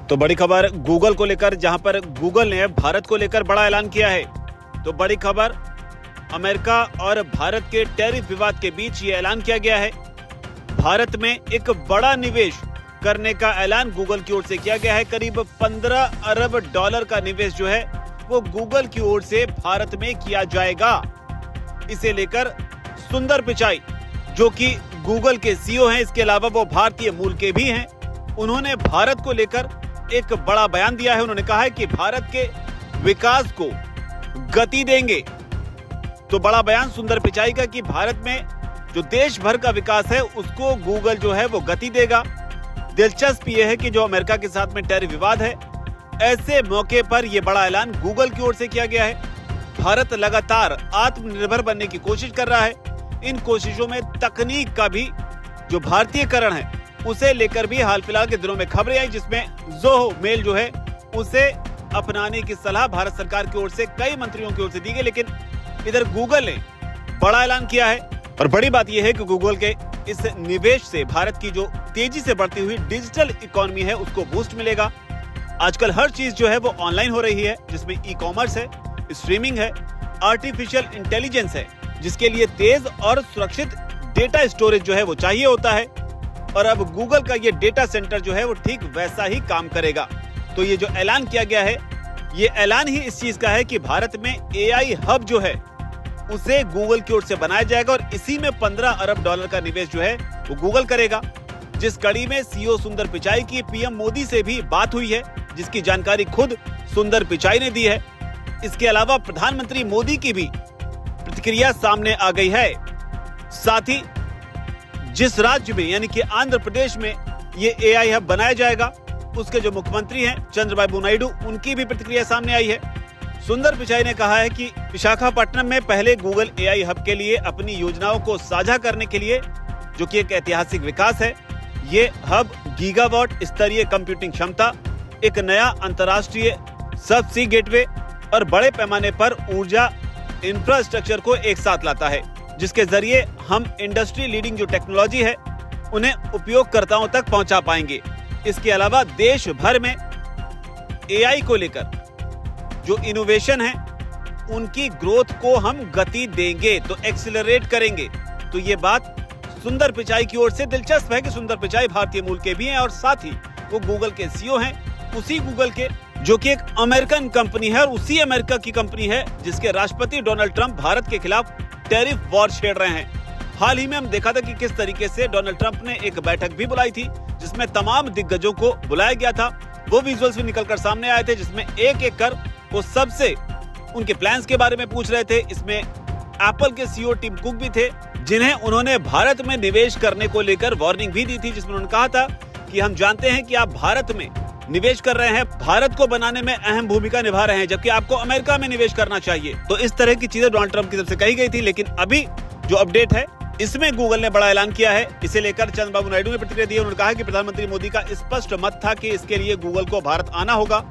तो बड़ी खबर गूगल को लेकर, जहां पर गूगल ने भारत को लेकर बड़ा ऐलान किया है। तो बड़ी खबर, अमेरिका और भारत के टैरिफ विवाद के बीच ये ऐलान किया गया है। भारत में एक बड़ा निवेश करने का ऐलान गूगल की ओर से किया गया है। करीब 15 अरब डॉलर का निवेश जो है वो गूगल की ओर से भारत में किया जाएगा। इसे लेकर सुंदर पिचाई, जो कि गूगल के सीईओ हैं, इसके अलावा वो भारतीय मूल के भी हैं, उन्होंने भारत को लेकर एक बड़ा बयान दिया है। उन्होंने कहा है कि भारत के विकास को गति देंगे। तो बड़ा बयान सुंदर पिचाई का कि भारत में जो देश भर का विकास है उसको गूगल जो है वो गति देगा। दिलचस्प ये है कि जो अमेरिका के साथ में टैरिफ विवाद है, ऐसे मौके पर यह बड़ा ऐलान गूगल की ओर से किया गया है। भारत लगातार आत्मनिर्भर बनने की कोशिश कर रहा है। इन कोशिशों में तकनीक का भी जो भारतीयकरण है उसे लेकर भी हाल फिलहाल के दिनों में खबरें आई, जिसमें ज़ोहो मेल जो है उसे अपनाने की सलाह भारत सरकार की ओर से कई मंत्रियों की ओर से दी गई। लेकिन इधर गूगल ने बड़ा ऐलान किया है और बड़ी बात यह है कि गूगल के इस निवेश से भारत की जो तेजी से बढ़ती हुई डिजिटल इकोनॉमी है उसको बूस्ट मिलेगा। आजकल हर चीज जो है वो ऑनलाइन हो रही है, जिसमें ई कॉमर्स है, स्ट्रीमिंग है, आर्टिफिशियल इंटेलिजेंस है, जिसके लिए तेज और सुरक्षित डेटा स्टोरेज जो है वो चाहिए होता है। और अब गूगल का ये डेटा सेंटर जो है वो ठीक वैसा ही काम करेगा। तो ये जो ऐलान किया गया है, ये ऐलान ही इस चीज का है कि भारत में एआई हब जो है उसे गूगल की ओर से बनाया जाएगा और इसी में 15 अरब डॉलर का निवेश जो है वो गूगल करेगा। जिस कड़ी में सीईओ सुंदर पिचाई की पीएम मोदी से भी बात हुई है, जिसकी जानकारी खुद सुंदर पिचाई ने दी है। इसके अलावा प्रधानमंत्री मोदी की भी प्रतिक्रिया सामने आ गई है। साथ ही जिस राज्य में यानी कि आंध्र प्रदेश में ये एआई हब बनाया जाएगा, उसके जो मुख्यमंत्री हैं चंद्रबाबू नायडू, उनकी भी प्रतिक्रिया सामने आई है। सुंदर पिचाई ने कहा है कि विशाखापट्टनम में पहले गूगल एआई हब के लिए अपनी योजनाओं को साझा करने के लिए, जो कि एक ऐतिहासिक विकास है, ये हब गीगावाट स्तरीय कंप्यूटिंग क्षमता, एक नया अंतर्राष्ट्रीय सबसी गेटवे और बड़े पैमाने पर ऊर्जा इंफ्रास्ट्रक्चर को एक साथ लाता है, जिसके जरिए हम इंडस्ट्री लीडिंग जो टेक्नोलॉजी है उन्हें उपयोगकर्ताओं तक पहुंचा पाएंगे। इसके अलावा देश भर में एआई को लेकर जो इनोवेशन है उनकी ग्रोथ को हम गति देंगे, तो एक्सीलरेट करेंगे। तो ये बात सुंदर पिचाई की ओर से दिलचस्प है कि सुंदर पिचाई भारतीय मूल के भी हैं और साथ ही वो गूगल के सीईओ हैं, उसी गूगल के जो कि एक अमेरिकन कंपनी है और उसी अमेरिका की कंपनी है जिसके राष्ट्रपति डोनाल्ड ट्रंप भारत के खिलाफ टैरिफ वॉर छेड़ रहे हैं। हाल ही में हम देखा था कि किस तरीके से डोनाल्ड ट्रंप ने एक बैठक भी बुलाई थी, जिसमें तमाम दिग्गजों को बुलाया गया था। वो विजुअल्स भी निकलकर सामने आए थे, जिसमें एक एक कर वो सबसे उनके प्लान्स के बारे में पूछ रहे थे। इसमें एप्पल के सीईओ टिम कुक भी थे, जिन्हें उन्होंने भारत में निवेश करने को लेकर वार्निंग भी दी थी, जिसमें उन्होंने कहा था कि हम जानते हैं कि आप भारत में निवेश कर रहे हैं, भारत को बनाने में अहम भूमिका निभा रहे हैं, जबकि आपको अमेरिका में निवेश करना चाहिए। तो इस तरह की चीजें डोनाल्ड ट्रंप की तरफ से कही गई थी। लेकिन अभी जो अपडेट है, इसमें गूगल ने बड़ा ऐलान किया है। इसे लेकर चंद्रबाबू नायडू ने प्रतिक्रिया दी। उन्होंने कहा कि प्रधानमंत्री मोदी का स्पष्ट मत था कि इसके लिए गूगल को भारत आना होगा।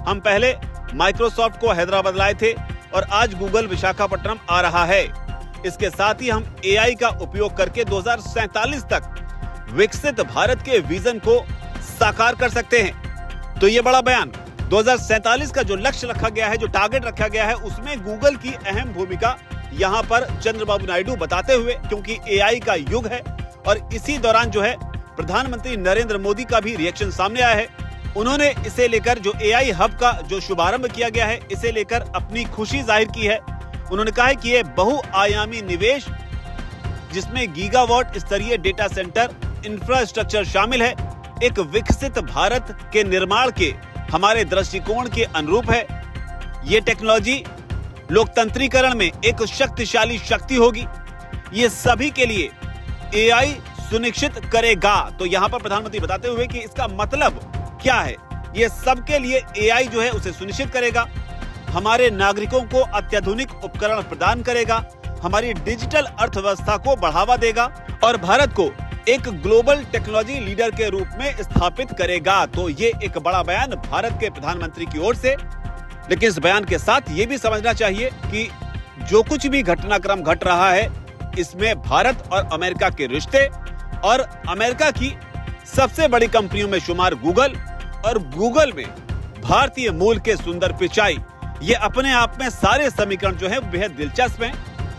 हम पहले माइक्रोसॉफ्ट को हैदराबाद लाए थे और आज गूगल विशाखापट्टनम आ रहा है। इसके साथ ही हम एआई का उपयोग करके 2047 तक विकसित भारत के विजन को साकार कर सकते हैं। तो ये बड़ा बयान 2047 का जो लक्ष्य रखा गया है, जो टारगेट रखा गया है, उसमें गूगल की अहम भूमिका यहाँ पर चंद्रबाबू नायडू बताते हुए, क्योंकि एआई का युग है और इसी दौरान जो है प्रधानमंत्री नरेंद्र मोदी का भी रिएक्शन सामने आया है। उन्होंने इसे लेकर जो एआई हब का जो शुभारंभ किया गया है, इसे लेकर अपनी खुशी जाहिर की है। उन्होंने कहा है कि यह बहुआयामी निवेश, जिसमें गीगावाट स्तरीय डेटा सेंटर इंफ्रास्ट्रक्चर शामिल है, एक विकसित भारत के निर्माण के हमारे दृष्टिकोण के अनुरूप है। ये टेक्नोलॉजी लोकतंत्रीकरण में एक शक्तिशाली शक्ति होगी। ये सभी के लिए एआई सुनिश्चित करेगा। तो यहाँ पर प्रधानमंत्री बताते हुए कि इसका मतलब क्या है, ये सबके लिए एआई जो है उसे सुनिश्चित करेगा, हमारे नागरिकों को अत्याधुनिक उपकरण प्रदान करेगा, हमारी डिजिटल अर्थव्यवस्था को बढ़ावा देगा और भारत को एक ग्लोबल टेक्नोलॉजी लीडर के रूप में स्थापित करेगा। तो ये एक बड़ा बयान भारत के प्रधानमंत्री की ओर से। लेकिन इस बयान के साथ ये भी समझना चाहिए कि जो कुछ भी घटनाक्रम घट रहा है, इसमें भारत और अमेरिका के रिश्ते और अमेरिका की सबसे बड़ी कंपनियों में शुमार गूगल और गूगल में भारतीय मूल के सुंदर पिचाई, ये अपने आप में सारे समीकरण जो है बेहद दिलचस्प हैं।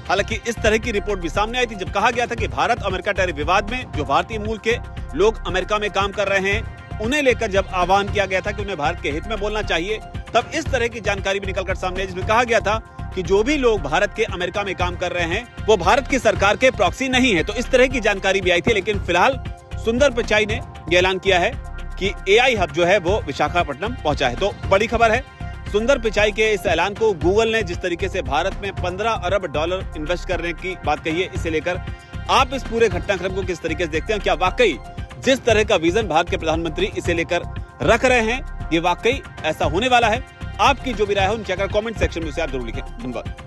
हालांकि इस तरह की रिपोर्ट भी सामने आई थी जब कहा गया था कि भारत अमेरिका टैरिफ विवाद में जो भारतीय मूल के लोग अमेरिका में काम कर रहे हैं उन्हें लेकर जब आह्वान किया गया था कि उन्हें भारत के हित में बोलना चाहिए, तब इस तरह की जानकारी भी निकलकर सामने आई जिसमें कहा गया था कि जो भी लोग भारत के अमेरिका में काम कर रहे हैं वो भारत की सरकार के प्रॉक्सी नहीं है। तो इस तरह की जानकारी भी आई थी, लेकिन फिलहाल सुंदर पिचाई ने यह ऐलान किया है कि एआई हब जो है वो विशाखापट्टनम पहुंचा है। तो बड़ी खबर है, सुंदर पिचाई के इस ऐलान को गूगल ने जिस तरीके से भारत में 15 अरब डॉलर इन्वेस्ट करने की बात कही है, इसे लेकर आप इस पूरे घटनाक्रम को किस तरीके से देखते हैं? क्या वाकई जिस तरह का विजन भारत के प्रधानमंत्री इसे लेकर रख रहे हैं ये वाकई ऐसा होने वाला है? आपकी जो भी राय हो नीचे कमेंट सेक्शन में उसे आप जरूर लिखें। धन्यवाद।